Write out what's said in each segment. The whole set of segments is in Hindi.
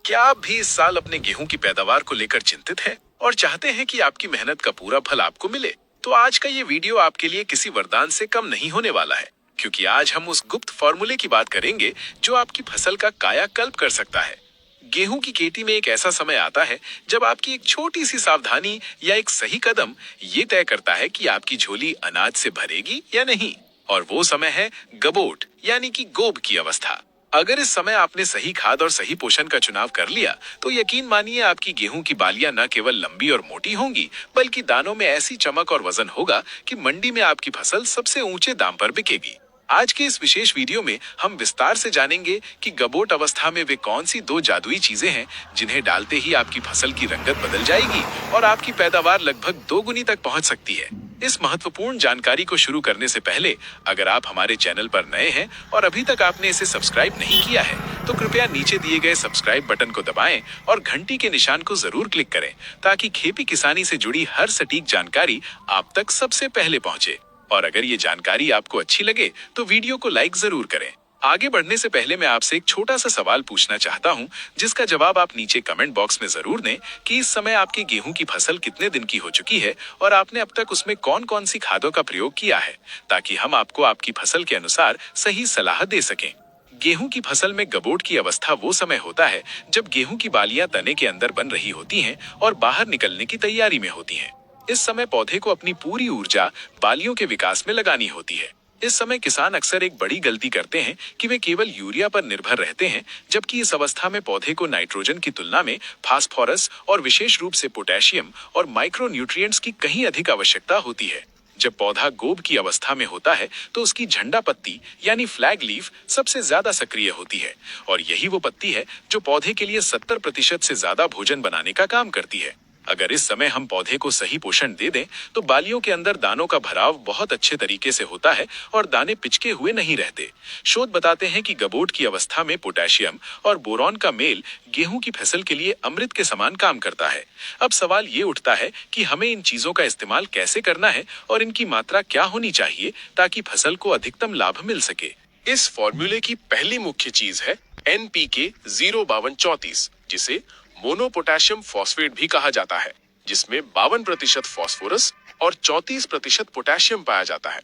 क्या आप भी इस साल अपने गेहूं की पैदावार को लेकर चिंतित हैं और चाहते हैं कि आपकी मेहनत का पूरा फल आपको मिले? तो आज का ये वीडियो आपके लिए किसी वरदान से कम नहीं होने वाला है, क्योंकि आज हम उस गुप्त फॉर्मूले की बात करेंगे जो आपकी फसल का कायाकल्प कर सकता है। गेहूं की खेती में एक ऐसा समय आता है जब आपकी एक छोटी सी सावधानी या एक सही कदम ये तय करता है कि आपकी झोली अनाज से भरेगी या नहीं। और वो समय है गबोट यानी कि गोब की अवस्था। अगर इस समय आपने सही खाद और सही पोषण का चुनाव कर लिया, तो यकीन मानिए आपकी गेहूं की बालियां न केवल लंबी और मोटी होंगी, बल्कि दानों में ऐसी चमक और वजन होगा कि मंडी में आपकी फसल सबसे ऊंचे दाम पर बिकेगी। आज के इस विशेष वीडियो में हम विस्तार से जानेंगे कि गबोट अवस्था में वे कौन सी दो जादुई चीजें हैं जिन्हें डालते ही आपकी फसल की रंगत बदल जाएगी और आपकी पैदावार लगभग 2 गुनी तक पहुंच सकती है। इस महत्वपूर्ण जानकारी को शुरू करने से पहले अगर आप हमारे चैनल पर नए हैं और अभी तक आपने इसे सब्सक्राइब नहीं किया है, तो कृपया नीचे दिए गए सब्सक्राइब बटन को दबाएं और घंटी के निशान को जरूर क्लिक करें, ताकि खेती किसानी से जुड़ी हर सटीक जानकारी आप तक सबसे पहले पहुंचे। और अगर ये जानकारी आपको अच्छी लगे तो वीडियो को लाइक जरूर करें। आगे बढ़ने से पहले मैं आपसे एक छोटा सा सवाल पूछना चाहता हूं, जिसका जवाब आप नीचे कमेंट बॉक्स में जरूर दें कि इस समय आपकी गेहूं की फसल कितने दिन की हो चुकी है और आपने अब तक उसमें कौन कौन सी खादों का प्रयोग किया है, ताकि हम आपको आपकी फसल के अनुसार सही सलाह दे सकें। गेहूं की फसल में गबोट की अवस्था वो समय होता है जब गेहूं की बालियां तने के अंदर बन रही होती हैं और बाहर निकलने की तैयारी में होती हैं। इस समय पौधे को अपनी पूरी ऊर्जा बालियों के विकास में लगानी होती है। इस समय किसान अक्सर एक बड़ी गलती करते हैं कि वे केवल यूरिया पर निर्भर रहते हैं, जबकि इस अवस्था में पौधे को नाइट्रोजन की तुलना में फास्फोरस और विशेष रूप से पोटेशियम और माइक्रो न्यूट्रिएंट्स की कहीं अधिक आवश्यकता होती है। जब पौधा गोब की अवस्था में होता है तो उसकी झंडा पत्ती यानी फ्लैग लीफ सबसे ज्यादा सक्रिय होती है, और यही वो पत्ती है जो पौधे के लिए 70% से ज्यादा भोजन बनाने का काम करती है। अगर इस समय हम पौधे को सही पोषण दे दें तो बालियों के अंदर दानों का भराव बहुत अच्छे तरीके से होता है और दाने पिचके हुए नहीं रहते। शोध बताते हैं कि गबोट की अवस्था में पोटेशियम और बोरॉन का मेल गेहूं की फसल के लिए अमृत के समान काम करता है। अब सवाल ये उठता है कि हमें इन चीजों का इस्तेमाल कैसे करना है और इनकी मात्रा क्या होनी चाहिए ताकि फसल को अधिकतम लाभ मिल सके। इस फॉर्मूले की पहली मुख्य चीज है NPK 05234, जिसे मोनो पोटेशियम फॉस्फेट भी कहा जाता है, जिसमें 52% फास्फोरस और 34% पोटेशियम पाया जाता है।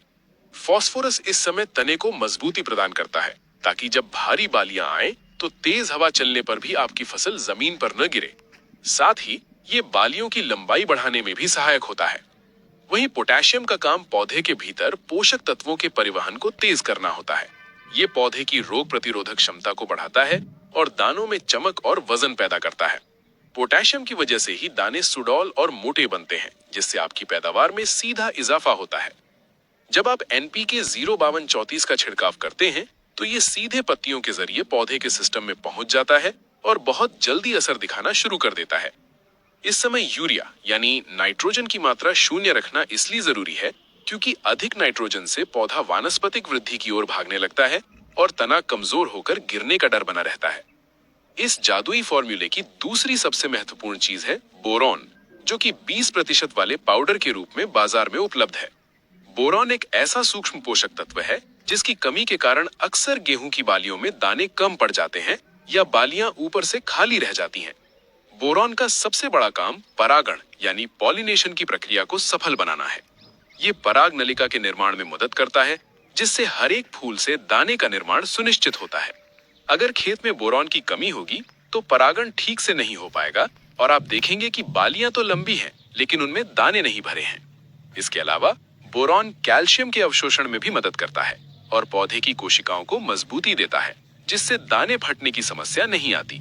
फास्फोरस इस समय तने को मजबूती प्रदान करता है, ताकि जब भारी बालियां आए तो तेज हवा चलने पर भी आपकी फसल जमीन पर न गिरे। साथ ही ये बालियों की लंबाई बढ़ाने में भी सहायक होता है। वहीं पोटेशियम का काम पौधे के भीतर पोषक तत्वों के परिवहन को तेज करना होता है। ये पौधे की रोग प्रतिरोधक क्षमता को बढ़ाता है और दानों में चमक और वजन पैदा करता है। पोटेशियम की वजह से ही दाने सुडौल और मोटे बनते हैं, जिससे आपकी पैदावार में सीधा इजाफा होता है। जब आप NPK 05234 का छिड़काव करते हैं तो ये सीधे पत्तियों के जरिए पौधे के सिस्टम में पहुंच जाता है और बहुत जल्दी असर दिखाना शुरू कर देता है। इस समय यूरिया यानी नाइट्रोजन की मात्रा शून्य रखना इसलिए जरूरी है क्योंकि अधिक नाइट्रोजन से पौधा वानस्पतिक वृद्धि की ओर भागने लगता है और तना कमजोर होकर गिरने का डर बना रहता है। इस जादुई फॉर्मूले की दूसरी सबसे महत्वपूर्ण चीज है बोरॉन, जो कि 20% वाले पाउडर के रूप में बाजार में उपलब्ध है। बोरॉन एक ऐसा सूक्ष्म पोषक तत्व है जिसकी कमी के कारण अक्सर गेहूं की बालियों में दाने कम पड़ जाते हैं या बालियां ऊपर से खाली रह जाती हैं। बोरॉन का सबसे बड़ा काम परागण यानी पॉलिनेशन की प्रक्रिया को सफल बनाना है। ये पराग नलिका के निर्माण में मदद करता है, जिससे हर एक फूल से दाने का निर्माण सुनिश्चित होता है। अगर खेत में बोरॉन की कमी होगी तो परागण ठीक से नहीं हो पाएगा और आप देखेंगे कि बालियां तो लंबी हैं, लेकिन उनमें दाने नहीं भरे हैं। इसके अलावा बोरॉन कैल्शियम के अवशोषण में भी मदद करता है और पौधे की कोशिकाओं को मजबूती देता है, जिससे दाने फटने की समस्या नहीं आती।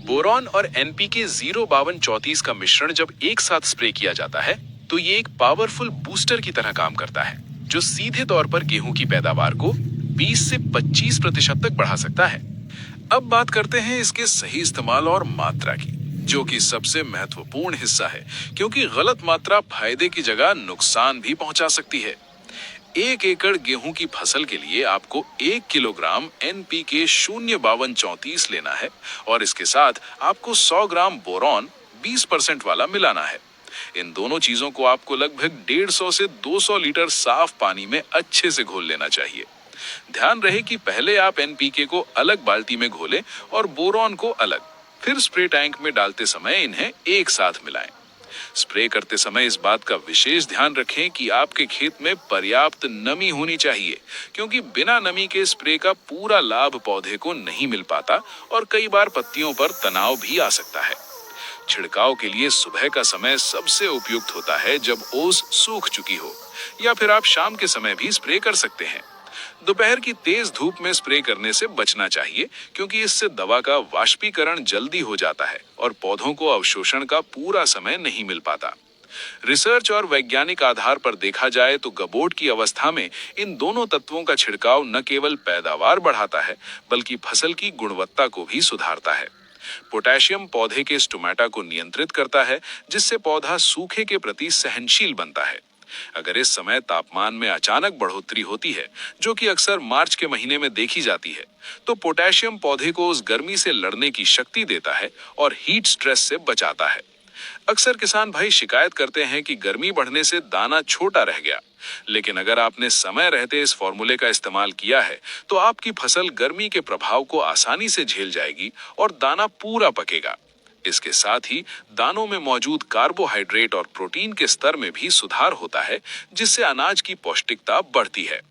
बोरॉन और NPK 05234 का मिश्रण जब एक साथ स्प्रे किया जाता है तो ये एक पावरफुल बूस्टर की तरह काम करता है, जो सीधे तौर पर गेहूं की पैदावार को 20 से 25% तक बढ़ा सकता है। अब बात करते हैं इसके सही इस्तेमाल और मात्रा की, जो कि सबसे महत्वपूर्ण हिस्सा है, क्योंकि गलत मात्रा फायदे की जगह नुकसान भी पहुंचा सकती है। 1 एकड़ गेहूं की फसल के लिए आपको 1 किलोग्राम NPK 05234 लेना है और इसके साथ आपको 100 ग्राम बोरॉन 20% वाला मिलाना है। इन दोनों चीजों को आपको लगभग 150 से 200 लीटर साफ पानी में अच्छे से घोल लेना चाहिए। ध्यान रहे कि पहले आप NPK को अलग बाल्टी में घोलें और बोरॉन को अलग। फिर स्प्रे टैंक में डालते समय इन्हें एक साथ मिलाएं। स्प्रे करते समय इस बात का विशेष ध्यान रखें कि आपके खेत में पर्याप्त नमी होनी चाहिए, क्योंकि बिना नमी के स्प्रे का पूरा लाभ पौधे को नहीं मिल पाता और कई बार पत्तियों पर तनाव भी आ सकता है। छिड़काव के लिए सुबह का समय सबसे उपयुक्त होता है, जब ओस सूख चुकी हो, या फिर आप शाम के समय भी स्प्रे कर सकते हैं। दोपहर की तेज धूप में स्प्रे करने से बचना चाहिए, क्योंकि इससे दवा का वाष्पीकरण जल्दी हो जाता है और पौधों को अवशोषण का पूरा समय नहीं मिल पाता। रिसर्च और वैज्ञानिक आधार पर देखा जाए तो गबोट की अवस्था में इन दोनों तत्वों का छिड़काव न केवल पैदावार बढ़ाता है, बल्कि फसल की गुणवत्ता को भी सुधारता है। पोटेशियम पौधे के स्टोमेटा को नियंत्रित करता है, जिससे पौधा सूखे के प्रति सहनशील बनता है। अगर इस समय तापमान में अचानक बढ़ोतरी होती है, जो कि अक्सर मार्च के महीने में देखी जाती है, तो पोटेशियम पौधे को उस गर्मी से लड़ने की शक्ति देता है और हीट स्ट्रेस से बचाता है। अक्सर किसान भाई शिकायत करते हैं कि गर्मी बढ़ने से दाना छोटा रह गया, लेकिन अगर आपने समय रहते इस फॉर्मूले का इस्तेमाल किया है, तो आपकी फसल गर्मी के प्रभाव को आसानी से झेल जाएगी और दाना पूरा पकेगा। इसके साथ ही दानों में मौजूद कार्बोहाइड्रेट और प्रोटीन के स्तर में भी सुधार होता है, जिससे अनाज की पौष्टिकता बढ़ती है।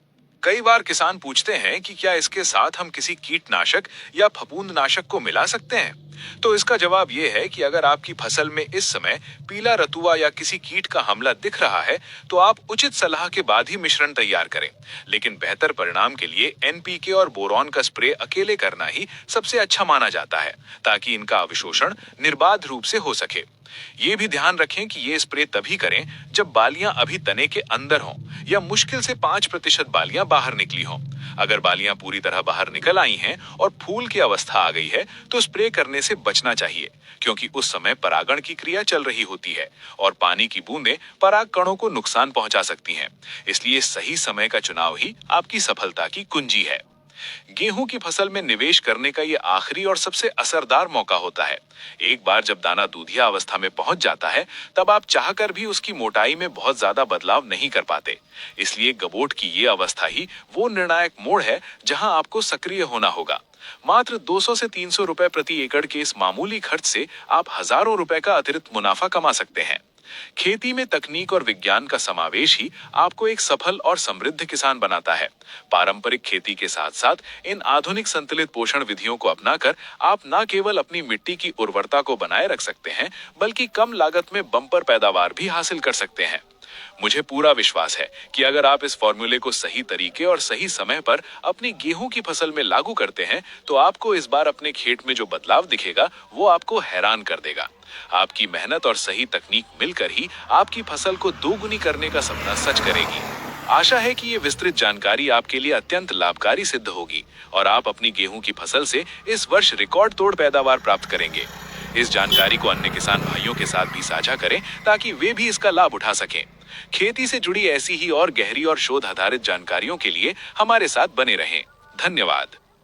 कई बार किसान पूछते हैं कि क्या इसके साथ हम किसी कीटनाशक या फफूंदनाशक को मिला सकते हैं? तो इसका जवाब ये है कि अगर आपकी फसल में इस समय पीला रतुआ या किसी कीट का हमला दिख रहा है, तो आप उचित सलाह के बाद ही मिश्रण तैयार करें। लेकिन बेहतर परिणाम के लिए एनपीके और बोरॉन का स्प्रे अकेले करना ही सबसे अच्छा माना जाता है, ताकि इनका अवशोषण निर्बाध रूप से हो सके। ये भी ध्यान रखें कि ये स्प्रे तभी करें जब बालियां अभी तने के अंदर हों या मुश्किल से 5% बालियां बाहर निकली हों। अगर बालियां पूरी तरह बाहर निकल आई हैं और फूल की अवस्था आ गई है, तो स्प्रे करने से बचना चाहिए, क्योंकि उस समय परागण की क्रिया चल रही होती है और पानी की बूंदें पराग कणों को नुकसान पहुंचा सकती हैं। इसलिए सही समय का चुनाव ही आपकी सफलता की कुंजी है। गेहूं की फसल में निवेश करने का ये आखिरी और सबसे असरदार मौका होता है। एक बार जब दाना दूधिया अवस्था में पहुंच जाता है, तब आप चाहकर भी उसकी मोटाई में बहुत ज्यादा बदलाव नहीं कर पाते। इसलिए गबोट की ये अवस्था ही वो निर्णायक मोड़ है जहां आपको सक्रिय होना होगा। मात्र 200 से 300 रुपए प्रति एकड़ के इस मामूली खर्च से आप हजारों रुपए का अतिरिक्त मुनाफा कमा सकते हैं। खेती में तकनीक और विज्ञान का समावेश ही आपको एक सफल और समृद्ध किसान बनाता है। पारंपरिक खेती के साथ साथ इन आधुनिक संतुलित पोषण विधियों को अपनाकर आप न केवल अपनी मिट्टी की उर्वरता को बनाए रख सकते हैं, बल्कि कम लागत में बम्पर पैदावार भी हासिल कर सकते हैं। मुझे पूरा विश्वास है कि अगर आप इस फॉर्मूले को सही तरीके और सही समय पर अपनी गेहूं की फसल में लागू करते हैं, तो आपको इस बार अपने खेत में जो बदलाव दिखेगा, वो आपको हैरान कर देगा। आपकी मेहनत और सही तकनीक मिलकर ही आपकी फसल को दोगुनी करने का सपना सच करेगी। आशा है कि ये विस्तृत जानकारी आपके लिए अत्यंत लाभकारी सिद्ध होगी और आप अपनी गेहूं की फसल से इस वर्ष रिकॉर्ड तोड़ पैदावार प्राप्त करेंगे। इस जानकारी को अन्य किसान भाइयों के साथ भी साझा करें, ताकि वे भी इसका लाभ उठा सकें। खेती से जुड़ी ऐसी ही और गहरी और शोध आधारित जानकारियों के लिए हमारे साथ बने रहें। धन्यवाद।